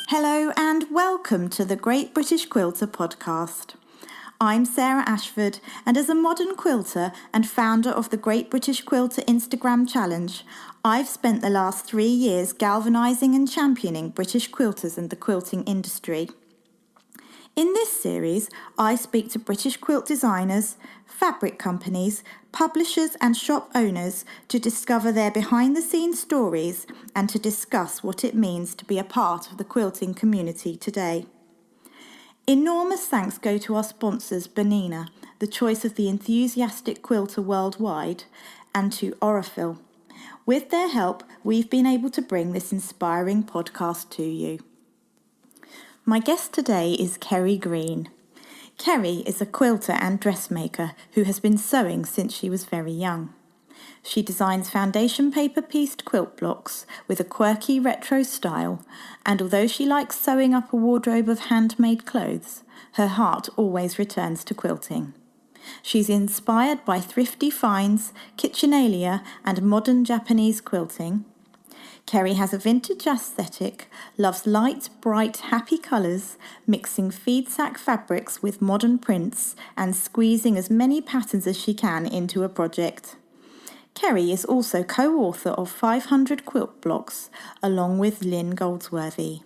Hello and welcome to the Great British Quilter podcast. I'm Sarah Ashford, and as a modern quilter and founder of the Great British Quilter Instagram Challenge, I've spent the last 3 years galvanising and championing British quilters and the quilting industry. In this series, I speak to British quilt designers, fabric companies, publishers and shop owners to discover their behind-the-scenes stories and to discuss what it means to be a part of the quilting community today. Enormous thanks go to our sponsors Bernina, the choice of the enthusiastic quilter worldwide, and to Orifil. With their help, we've been able to bring this inspiring podcast to you. My guest today is Kerry Green. Kerry is a quilter and dressmaker who has been sewing since she was very young. She designs foundation paper pieced quilt blocks with a quirky retro style, and although she likes sewing up a wardrobe of handmade clothes, her heart always returns to quilting. She's inspired by thrifty finds, kitchenalia, and modern Japanese quilting. Kerry has a vintage aesthetic, loves light, bright, happy colours, mixing feed sack fabrics with modern prints and squeezing as many patterns as she can into a project. Kerry is also co-author of 500 quilt blocks, along with Lynn Goldsworthy.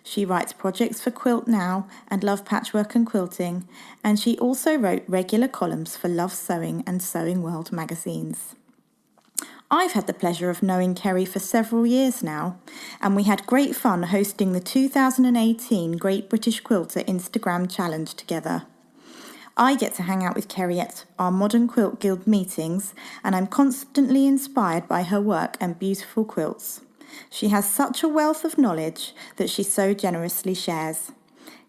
She writes projects for Quilt Now and Love Patchwork and Quilting, and she also wrote regular columns for Love Sewing and Sewing World magazines. I've had the pleasure of knowing Kerry for several years now, and we had great fun hosting the 2018 Great British Quilter Instagram Challenge together. I get to hang out with Kerry at our Modern Quilt Guild meetings, and I'm constantly inspired by her work and beautiful quilts. She has such a wealth of knowledge that she so generously shares.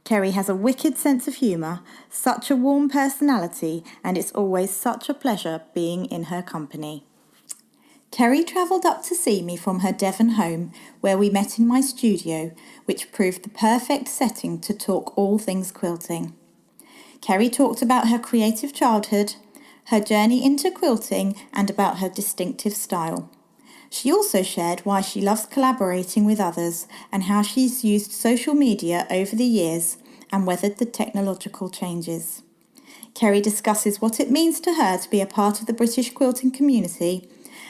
Kerry has a wicked sense of humour, such a warm personality, and it's always such a pleasure being in her company. Kerry travelled up to see me from her Devon home, where we met in my studio, which proved the perfect setting to talk all things quilting. Kerry talked about her creative childhood, her journey into quilting, and about her distinctive style. She also shared why she loves collaborating with others and how she's used social media over the years and weathered the technological changes. Kerry discusses what it means to her to be a part of the British quilting community,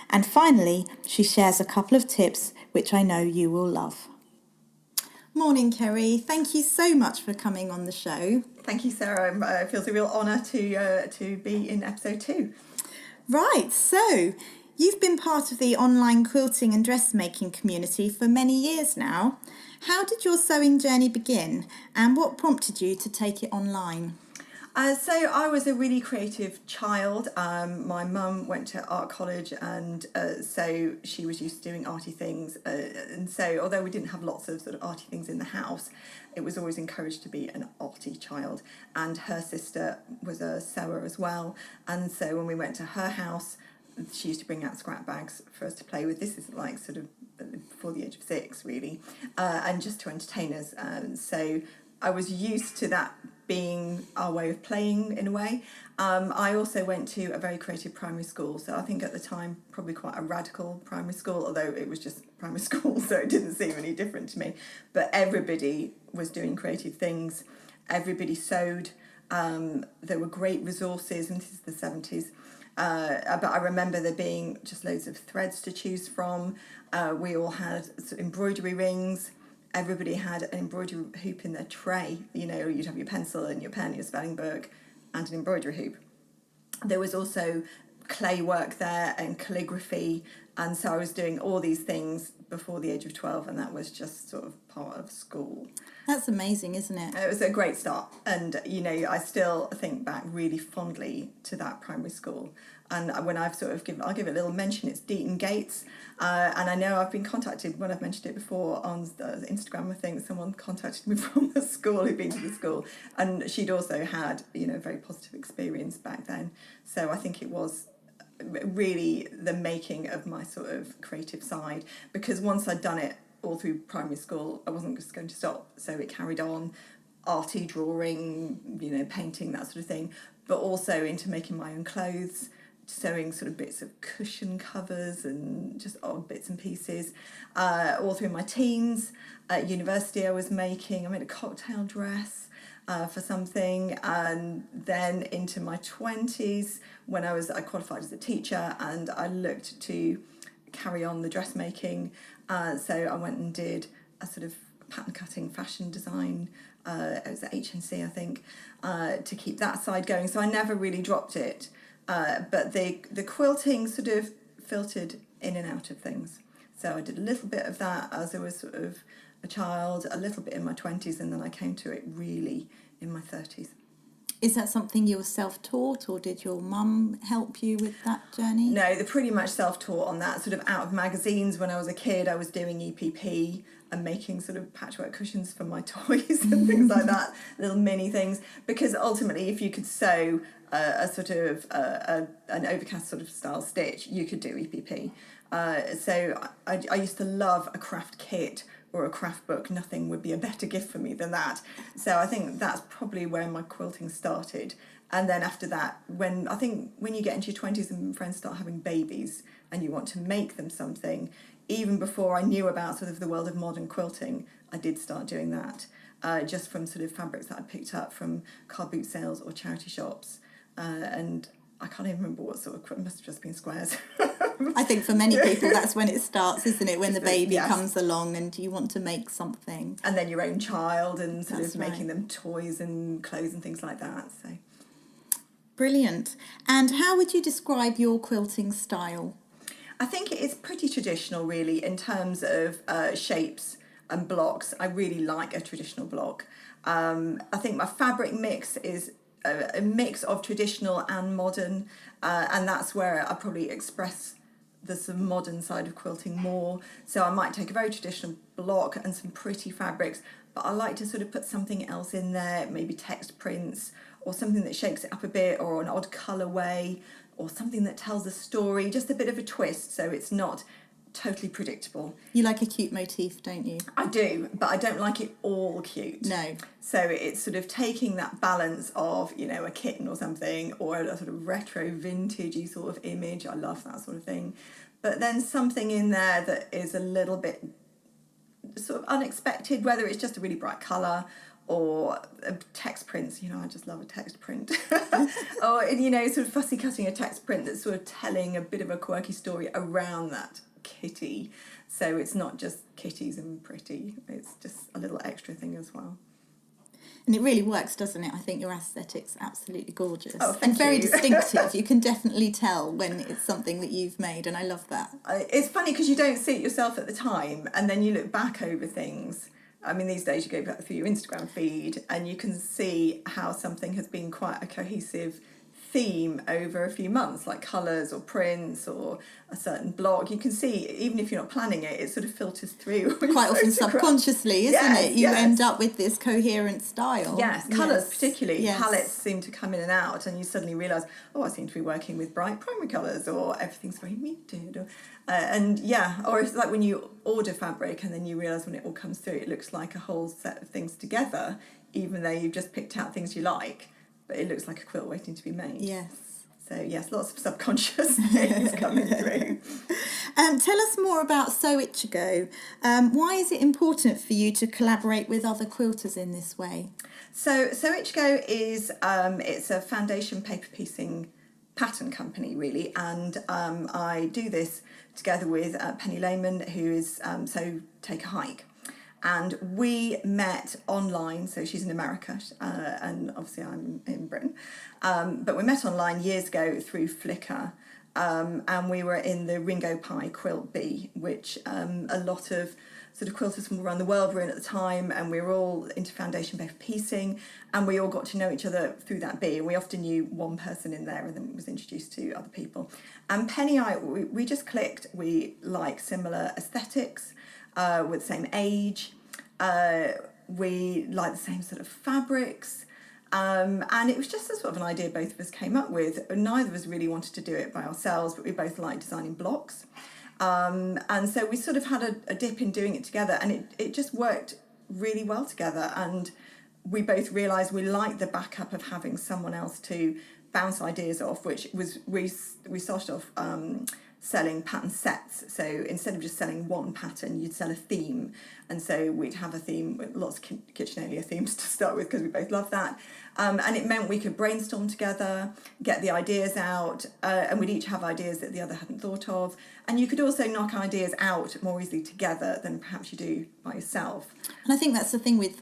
and finally, she shares a couple of tips which I know you will love. Morning, Kerry. Thank you so much for coming on the show. Thank you, Sarah. It feels a real honour to be in episode 2. Right, so you've been part of the online quilting and dressmaking community for many years now. How did your sewing journey begin, and what prompted you to take it online? So I was a really creative child. My mum went to art college, and so she was used to doing arty things. And so although we didn't have lots of sort of arty things in the house, it was always encouraged to be an arty child. And her sister was a sewer as well. And so when we went to her house, she used to bring out scrap bags for us to play with. This is like sort of before the age of 6, really, and just to entertain us. So I was used to that being our way of playing in a way. I also went to a very creative primary school, so I think at the time probably quite a radical primary school, although it was just primary school, so it didn't seem any different to me. But everybody was doing creative things, everybody sewed, there were great resources, and this is the 70s. But I remember there being just loads of threads to choose from. We all had sort of embroidery rings. Everybody had an embroidery hoop in their tray. You know, you'd have your pencil and your pen, your spelling book, and an embroidery hoop. There was also clay work there and calligraphy, and so I was doing all these things before the age of 12, and that was just sort of part of school. That's amazing, isn't it? It was a great start, and you know, I still think back really fondly to that primary school. And when I'll give it a little mention. It's Deaton Gates, and I know I've been contacted when I've mentioned it before on Instagram. I think someone contacted me from the school who'd been to the school, and she'd also had a very positive experience back then. So I think it was really the making of my sort of creative side, because once I'd done it all through primary school, I wasn't just going to stop, so it carried on, arty drawing, painting, that sort of thing, but also into making my own clothes, sewing sort of bits of cushion covers and just odd bits and pieces. All through my teens, at university I made a cocktail dress for something, and then into my 20s when I qualified as a teacher and I looked to carry on the dressmaking. So I went and did a sort of pattern cutting fashion design. It was at HNC, I think, to keep that side going. So I never really dropped it. But the quilting sort of filtered in and out of things. So I did a little bit of that as I was sort of a child, a little bit in my 20s, and then I came to it really in my 30s. Is that something you were self-taught, or did your mum help you with that journey? No, they're pretty much self-taught on that. Sort of out of magazines when I was a kid, I was doing EPP and making sort of patchwork cushions for my toys and things like that, little mini things. Because ultimately, if you could sew a sort of an overcast sort of style stitch, you could do EPP. So I used to love a craft kit or a craft book. Nothing would be a better gift for me than that. So I think that's probably where my quilting started. And then after that, when you get into your 20s and friends start having babies and you want to make them something, even before I knew about sort of the world of modern quilting, I did start doing that, just from sort of fabrics that I picked up from car boot sales or charity shops. And I can't even remember what sort of, it must have just been squares. I think for many people that's when it starts, isn't it? When the baby comes along and you want to make something. And then your own child and sort That's of making them toys and clothes and things like that. So brilliant. And how would you describe your quilting style? I think it is pretty traditional, really, in terms of shapes and blocks. I really like a traditional block. I think my fabric mix is a mix of traditional and modern, and that's where I probably express the sort of modern side of quilting more. So I might take a very traditional block and some pretty fabrics, but I like to sort of put something else in there, maybe text prints or something that shakes it up a bit, or an odd colourway, or something that tells a story, just a bit of a twist, so it's not totally predictable. You like a cute motif, don't you? I do, but I don't like it all cute. No. So it's sort of taking that balance of, a kitten or something, or a sort of retro vintagey sort of image. I love that sort of thing. But then something in there that is a little bit sort of unexpected, whether it's just a really bright colour or text prints. I just love a text print. Or, sort of fussy cutting a text print that's sort of telling a bit of a quirky story around that kitty. So it's not just kitties and pretty, it's just a little extra thing as well. And it really works, doesn't it? I think your aesthetic's absolutely gorgeous. Oh, thank and very you. distinctive. You can definitely tell when it's something that you've made, and I love that. It's funny because you don't see it yourself at the time, and then you look back over things. I mean, these days you go back through your Instagram feed and you can see how something has been quite a cohesive theme over a few months, like colours or prints or a certain block. You can see, even if you're not planning it, it sort of filters through. Quite often subconsciously, isn't it? You end up with this coherent style. Yes, colours particularly. Yes. Palettes seem to come in and out, and you suddenly realise, I seem to be working with bright primary colours, or everything's very muted. Or it's like when you order fabric and then you realise when it all comes through, it looks like a whole set of things together, even though you've just picked out things you like. But it looks like a quilt waiting to be made. Yes. So, yes, lots of subconscious things coming through. Tell us more about Sew-Ichigo. Why is it important for you to collaborate with other quilters in this way? So Sew-Ichigo is it's a foundation paper piecing pattern company, really, and I do this together with Penny Lehman, who is So Take a Hike. And we met online, so she's in America, and obviously I'm in Britain. But we met online years ago through Flickr, and we were in the Ringo Pie Quilt Bee, which a lot of sort of quilters from around the world were in at the time, and we were all into foundation paper piecing, and we all got to know each other through that bee, and we often knew one person in there and then was introduced to other people. And Penny and I, we just clicked. We like similar aesthetics. With the same age, we like the same sort of fabrics, and it was just a sort of an idea both of us came up with. Neither of us really wanted to do it by ourselves, but we both like designing blocks, and so we sort of had a dip in doing it together, and it just worked really well together, and we both realised we liked the backup of having someone else to bounce ideas off, which was we started off selling pattern sets. So instead of just selling one pattern, you'd sell a theme. And so we'd have a theme with lots of KitchenAlia themes to start with, because we both love that. And it meant we could brainstorm together, get the ideas out, and we'd each have ideas that the other hadn't thought of. And you could also knock ideas out more easily together than perhaps you do by yourself. And I think that's the thing with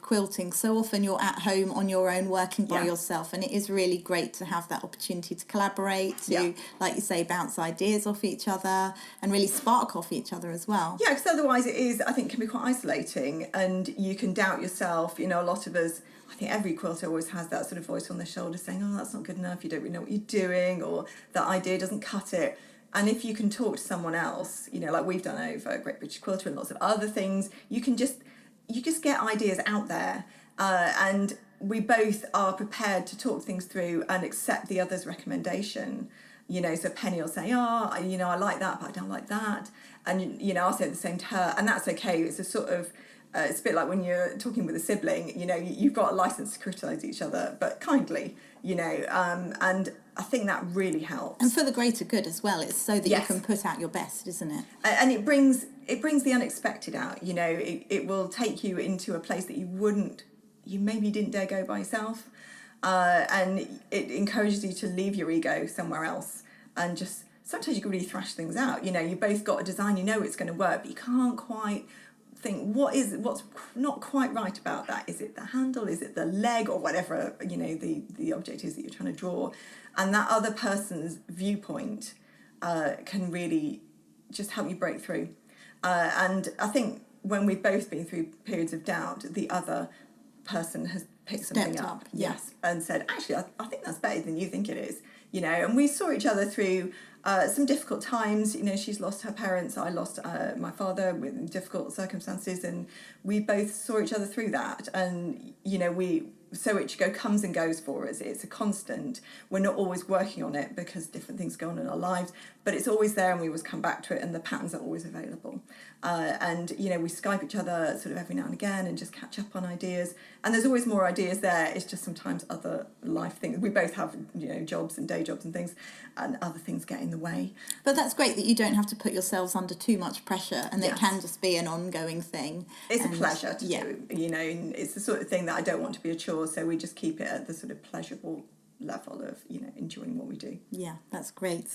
quilting. So often you're at home on your own, working by yourself, and it is really great to have that opportunity to collaborate, to, like you say, bounce ideas off each other and really spark off each other as well. Yeah, because otherwise it is, I think, can be quite isolating, and you can doubt yourself. You know, a lot of us, I think every quilter always has that sort of voice on their shoulder saying, oh, that's not good enough, you don't really know what you're doing, or that idea doesn't cut it. And if you can talk to someone else, you know, like we've done over Great British Quilter and lots of other things, you just get ideas out there, and we both are prepared to talk things through and accept the other's recommendation. You know, so Penny will say, oh, you know, I like that, but I don't like that. And, you know, I'll say the same to her, and that's okay. It's a sort of, it's a bit like when you're talking with a sibling, you know, you've got a license to criticise each other, but kindly, you know, and I think that really helps. And for the greater good as well. It's so that you can put out your best, isn't it? And it brings the unexpected out, you know. It will take you into a place that you maybe didn't dare go by yourself. And it encourages you to leave your ego somewhere else, and just sometimes you can really thrash things out. You know, you both got a design, you know it's going to work, but you can't quite think what's not quite right about that. Is it the handle? Is it the leg? Or whatever, you know, the object is that you're trying to draw. And that other person's viewpoint can really just help you break through. And I think when we've both been through periods of doubt, the other person has picked something up. Yes, and said, actually, I think that's better than you think it is. You know, and we saw each other through some difficult times. You know, she's lost her parents, I lost my father with difficult circumstances, and we both saw each other through that. And, you know, so it comes and goes for us. It's a constant. We're not always working on it because different things go on in our lives, but it's always there, and we always come back to it, and the patterns are always available. And, you know, we Skype each other sort of every now and again and just catch up on ideas. And there's always more ideas there. It's just sometimes other life things. We both have, you know, jobs and day jobs and things, and other things get in the way. But that's great that you don't have to put yourselves under too much pressure, and it can just be an ongoing thing. It's a pleasure to do, you know, and it's the sort of thing that I don't want to be a chore, so we just keep it at the sort of pleasurable level of, you know, enjoying what we do. Yeah, that's great.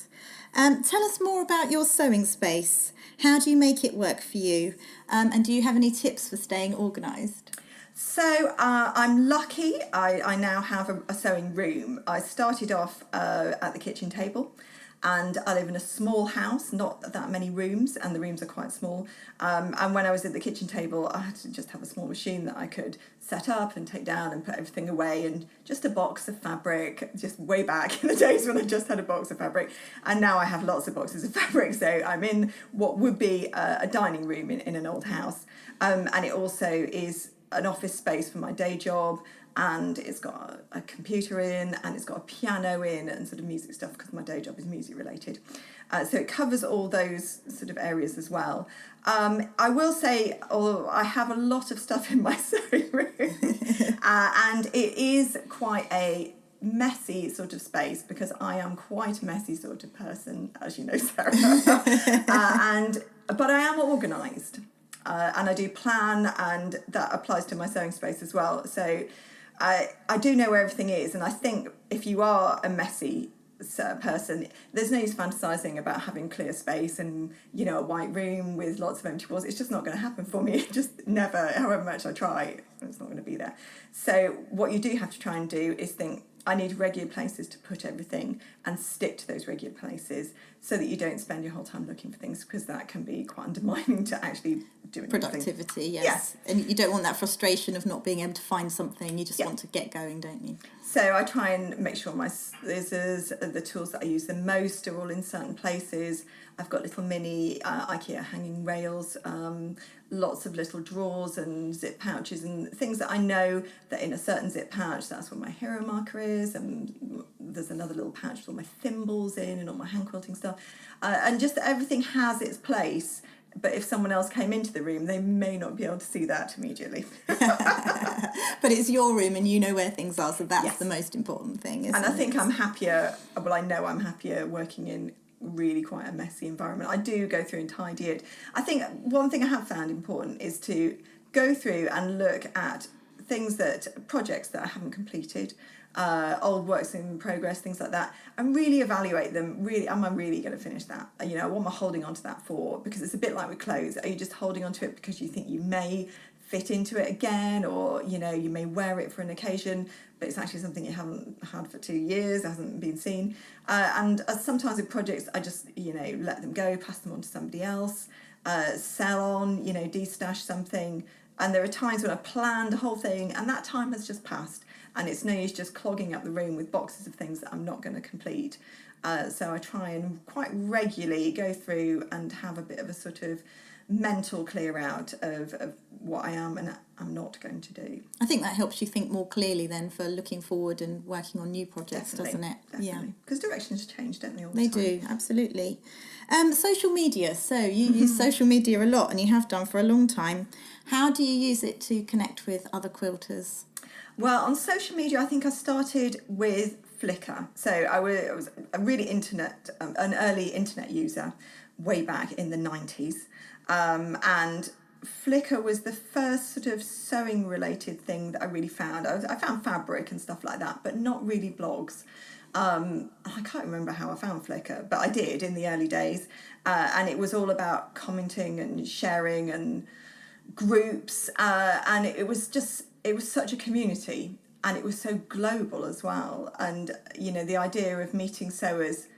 Tell us more about your sewing space. How do you make it work for you? And do you have any tips for staying organised? So I'm lucky. I now have a sewing room. I started off at the kitchen table, and I live in a small house, not that many rooms, and the rooms are quite small. And when I was at the kitchen table, I had to just have a small machine that I could set up and take down and put everything away, and just a box of fabric, just way back in the days when I just had a box of fabric. And now I have lots of boxes of fabric, so I'm in what would be a dining room in an old house. And it also is an office space for my day job, and it's got a computer in, and it's got a piano in, and sort of music stuff, because my day job is music related. So it covers all those sort of areas as well. I will say, although I have a lot of stuff in my sewing room, and it is quite a messy sort of space, because I am quite a messy sort of person, as you know, Sarah. But I am organised. And I do plan, and that applies to my sewing space as well. So I do know where everything is, and I think if you are a messy person, there's no use fantasising about having clear space and, you know, a white room with lots of empty walls. It's just not going to happen for me. It just never, however much I try, it's not going to be there. So what you do have to try and do is think, I need regular places to put everything, and stick to those regular places, so that you don't spend your whole time looking for things, because that can be quite undermining to actually doing productivity. Yes. And you don't want that frustration of not being able to find something. You just want to get going, don't you? So I try and make sure my scissors, the tools that I use the most, are all in certain places. I've got little mini IKEA hanging rails, lots of little drawers and zip pouches, and things that I know that in a certain zip pouch, that's where my hero marker is, and there's another little pouch with all my thimbles in and all my hand quilting stuff, and just everything has its place. But if someone else came into the room, they may not be able to see that immediately. But it's your room and you know where things are, so that's Yes. the most important thing, isn't And I it? think I'm happier, well, I know I'm happier working in really quite a messy environment. I do go through and tidy it. I think one thing I have found important is to go through and look at projects that I haven't completed, old works in progress, things like that, and really evaluate them. Really, am I really going to finish that? You know, what am I holding on to that for? Because it's a bit like with clothes. Are you just holding on to it because you think you may fit into it again, or you know, you may wear it for an occasion, but it's actually something you haven't had for 2 years, hasn't been seen. And sometimes with projects, I just, you know, let them go, pass them on to somebody else, sell on, you know, destash something. And there are times when I planned the whole thing and that time has just passed, and it's no use just clogging up the room with boxes of things that I'm not going to complete. So I try and quite regularly go through and have a bit of a sort of mental clear out of what I am and I'm not going to do. I think that helps you think more clearly then for looking forward and working on new projects, doesn't it? Definitely. Yeah. Because directions change, don't they, all the They time? do, absolutely. Social media. So you use social media a lot and you have done for a long time. How do you use it to connect with other quilters? Well, on social media, I think I started with Flickr. So I was a really an early internet user way back in the 90s. And Flickr was the first sort of sewing related thing that I really found. I found fabric and stuff like that, but not really blogs. I can't remember how I found Flickr, but I did in the early days. And it was all about commenting and sharing and groups. And it was such a community, and it was so global as well. And, you know, the idea of meeting sewers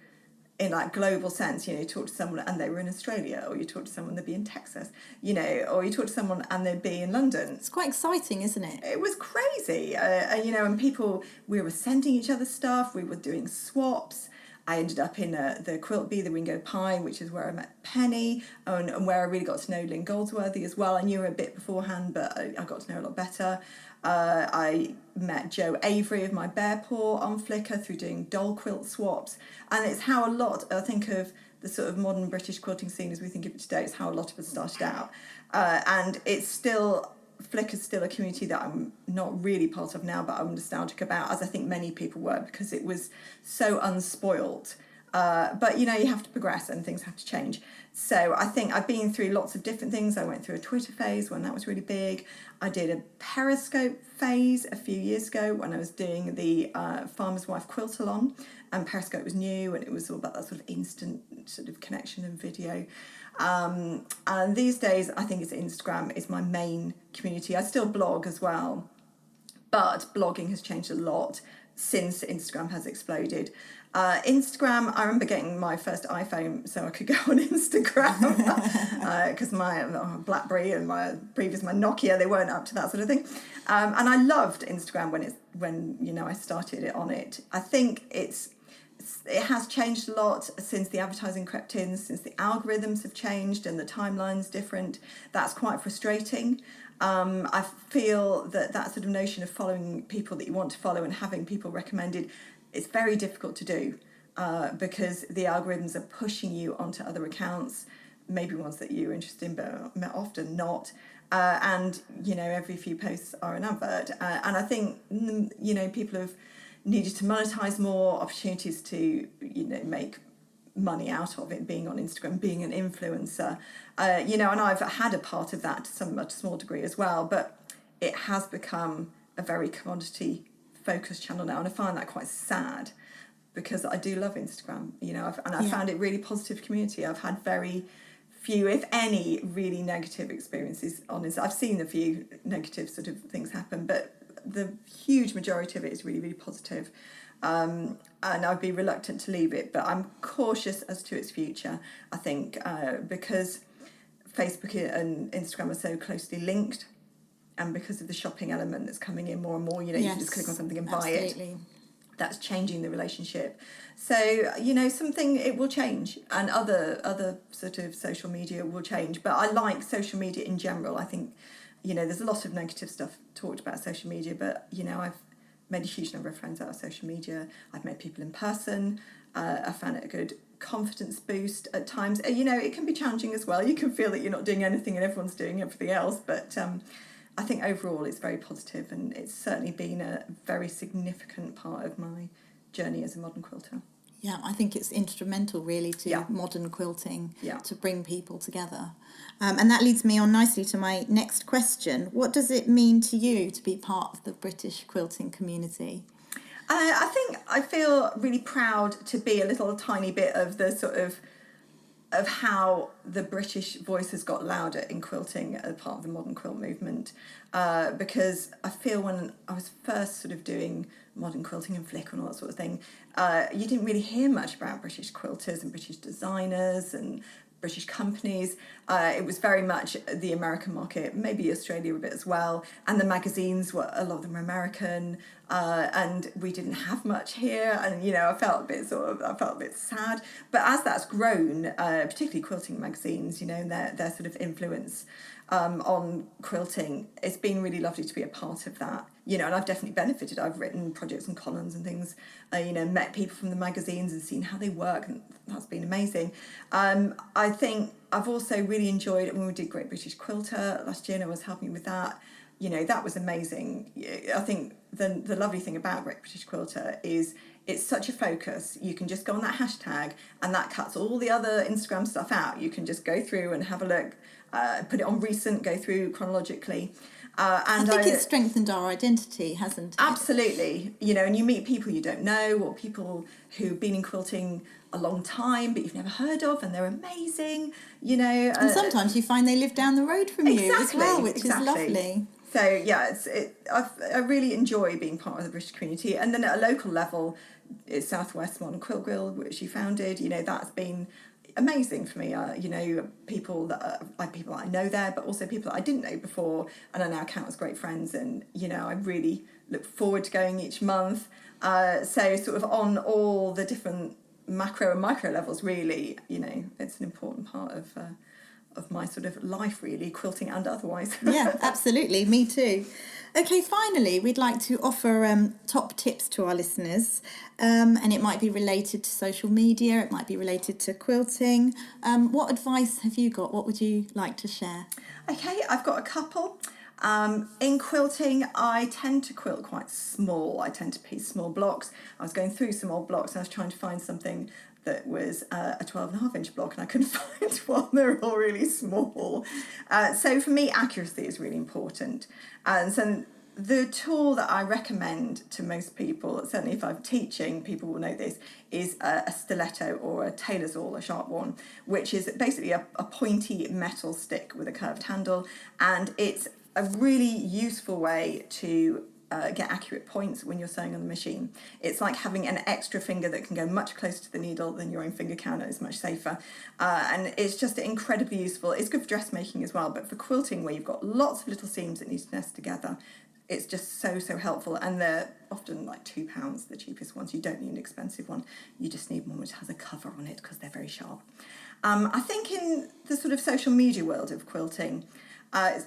in like global sense, you know, you talk to someone and they were in Australia, or you talk to someone they'd be in Texas, you know, or you talk to someone and they'd be in London. It's quite exciting, isn't it? It was crazy, you know, and people, we were sending each other stuff, we were doing swaps. I ended up in the Quilt Bee, the Ringo Pie, which is where I met Penny, and where I really got to know Lynn Goldsworthy as well. I knew her a bit beforehand, but I got to know her a lot better. I met Joe Avery of My Bear Paw on Flickr through doing doll quilt swaps. And it's how a lot, I think, of the sort of modern British quilting scene as we think of it today, it's how a lot of us started out. And it's still, Flickr's still a community that I'm not really part of now, but I'm nostalgic about, as I think many people were, because it was so unspoilt. But, you know, you have to progress and things have to change. So I think I've been through lots of different things. I went through a Twitter phase when that was really big. I did a Periscope phase a few years ago when I was doing the Farmer's Wife Quiltalon, and Periscope was new and it was all about that sort of instant sort of connection and video. And these days, I think it's Instagram is my main community. I still blog as well, but blogging has changed a lot since Instagram has exploded. Instagram, I remember getting my first iPhone so I could go on Instagram because my BlackBerry and my Nokia, they weren't up to that sort of thing. And I loved Instagram when you know I started it on it. I think it has changed a lot since the advertising crept in, since the algorithms have changed and the timeline's different. That's quite frustrating. I feel that sort of notion of following people that you want to follow and having people recommended, it's very difficult to do because the algorithms are pushing you onto other accounts, maybe ones that you're interested in, but often not. And, you know, every few posts are an advert. And I think, you know, people have needed to monetize more, opportunities to, you know, make money out of it, being on Instagram, being an influencer, you know, and I've had a part of that to some much small degree as well, but it has become a very commodity focused channel now, and I find that quite sad because I do love Instagram, you know, I found it really positive community. I've had very few, if any, really negative experiences on it. I've seen a few negative sort of things happen, but the huge majority of it is really, really positive. And I'd be reluctant to leave it, but I'm cautious as to its future, I think, because Facebook and Instagram are so closely linked, and because of the shopping element that's coming in more and more, you know, you can just click on something and buy it. That's changing the relationship. So, you know, it will change, and other sort of social media will change. But I like social media in general. I think, you know, there's a lot of negative stuff talked about social media, but, you know, I've made a huge number of friends out of social media. I've met people in person. I found it a good confidence boost at times. You know, it can be challenging as well. You can feel that you're not doing anything and everyone's doing everything else, but I think overall it's very positive, and it's certainly been a very significant part of my journey as a modern quilter. Yeah, I think it's instrumental really to modern quilting to bring people together. And that leads me on nicely to my next question. What does it mean to you to be part of the British quilting community? I think I feel really proud to be a little tiny bit of the sort of how the British voice has got louder in quilting as part of the modern quilt movement, because I feel when I was first sort of doing modern quilting and flick and all that sort of thing, you didn't really hear much about British quilters and British designers and British companies. It was very much the American market, maybe Australia a bit as well, and the magazines were, a lot of them were American, and we didn't have much here, and I felt a bit sad. But as that's grown, particularly quilting magazines, their sort of influence on quilting, it's been really lovely to be a part of that. And I've definitely benefited. I've written projects and columns and things, met people from the magazines and seen how they work, and that's been amazing. I think I've also really enjoyed it when we did Great British Quilter last year, and I was helping with that. That was amazing. I think the lovely thing about Great British Quilter is it's such a focus. You can just go on that hashtag, and that cuts all the other Instagram stuff out. You can just go through and have a look, put it on recent, go through chronologically. And I think it's strengthened our identity, hasn't it? Absolutely. And you meet people you don't know, or people who've been in quilting a long time but you've never heard of, and they're amazing, And sometimes you find they live down the road from you as well, which is lovely. So yeah, I really enjoy being part of the British community. And then at a local level, it's Southwest Modern Quilt Guild, which you founded. That's been amazing for me. People that I know there, but also people that I didn't know before, and I now count as great friends. And I really look forward to going each month. So sort of on all the different macro and micro levels, really, it's an important part of my sort of life, really, quilting and otherwise. Yeah, absolutely. Me too. Okay, finally, we'd like to offer top tips to our listeners, and it might be related to social media, it might be related to quilting. What advice have you got? What would you like to share? Okay, I've got a couple. In quilting, I tend to quilt quite small. I tend to piece small blocks. I was going through some old blocks and I was trying to find something that was a 12.5-inch block, and I couldn't find one. They were all really small. So for me, accuracy is really important. And so the tool that I recommend to most people, certainly if I'm teaching, people will know this, is a stiletto or a tailor's awl, a sharp one, which is basically a pointy metal stick with a curved handle. And it's a really useful way to get accurate points when you're sewing on the machine. It's like having an extra finger that can go much closer to the needle than your own finger can. It's much safer, and it's just incredibly useful. It's good for dressmaking as well, but for quilting, where you've got lots of little seams that need to nest together, it's just so helpful. And they're often like £2, the cheapest ones. You don't need an expensive one, you just need one which has a cover on it because they're very sharp. I think in the sort of social media world of quilting,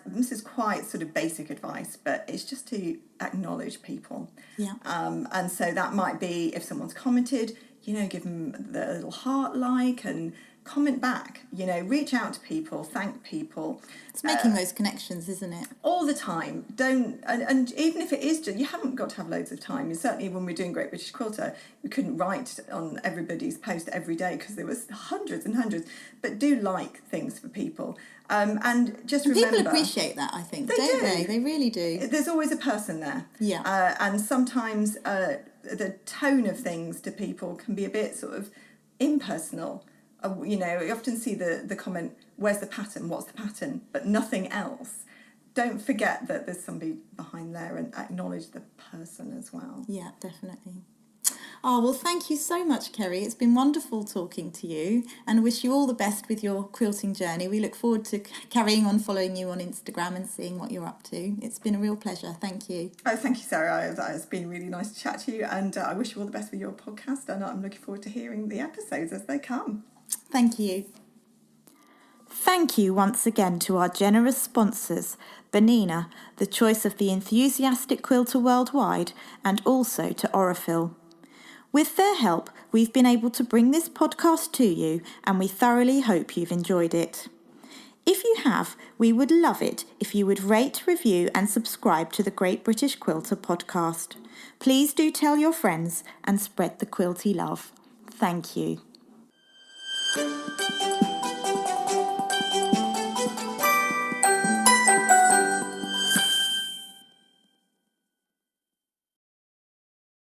this is quite sort of basic advice, but it's just to acknowledge people. Yeah. And so that might be, if someone's commented, give them the little heart like, and comment back, reach out to people, thank people. It's making those connections, isn't it? All the time. And even if it is just, you haven't got to have loads of time. And certainly when we're doing Great British Quilter, we couldn't write on everybody's post every day because there was hundreds and hundreds, but do like things for people. And just remember, people appreciate that, I think, don't they? They really do. There's always a person there. Yeah. And sometimes the tone of things to people can be a bit sort of impersonal. You often see the comment, where's the pattern, what's the pattern, but nothing else. Don't forget that there's somebody behind there, and acknowledge the person as well. Yeah, definitely. Oh, well, thank you so much, Kerry. It's been wonderful talking to you, and wish you all the best with your quilting journey. We look forward to carrying on following you on Instagram and seeing what you're up to. It's been a real pleasure. Thank you. Oh, thank you, Sarah. It's been really nice to chat to you, and I wish you all the best with your podcast, and I'm looking forward to hearing the episodes as they come. Thank you. Thank you once again to our generous sponsors, Bernina, the choice of the enthusiastic quilter worldwide, and also to Orifil. With their help, we've been able to bring this podcast to you, and we thoroughly hope you've enjoyed it. If you have, we would love it if you would rate, review and subscribe to the Great British Quilter podcast. Please do tell your friends and spread the quilty love. Thank you.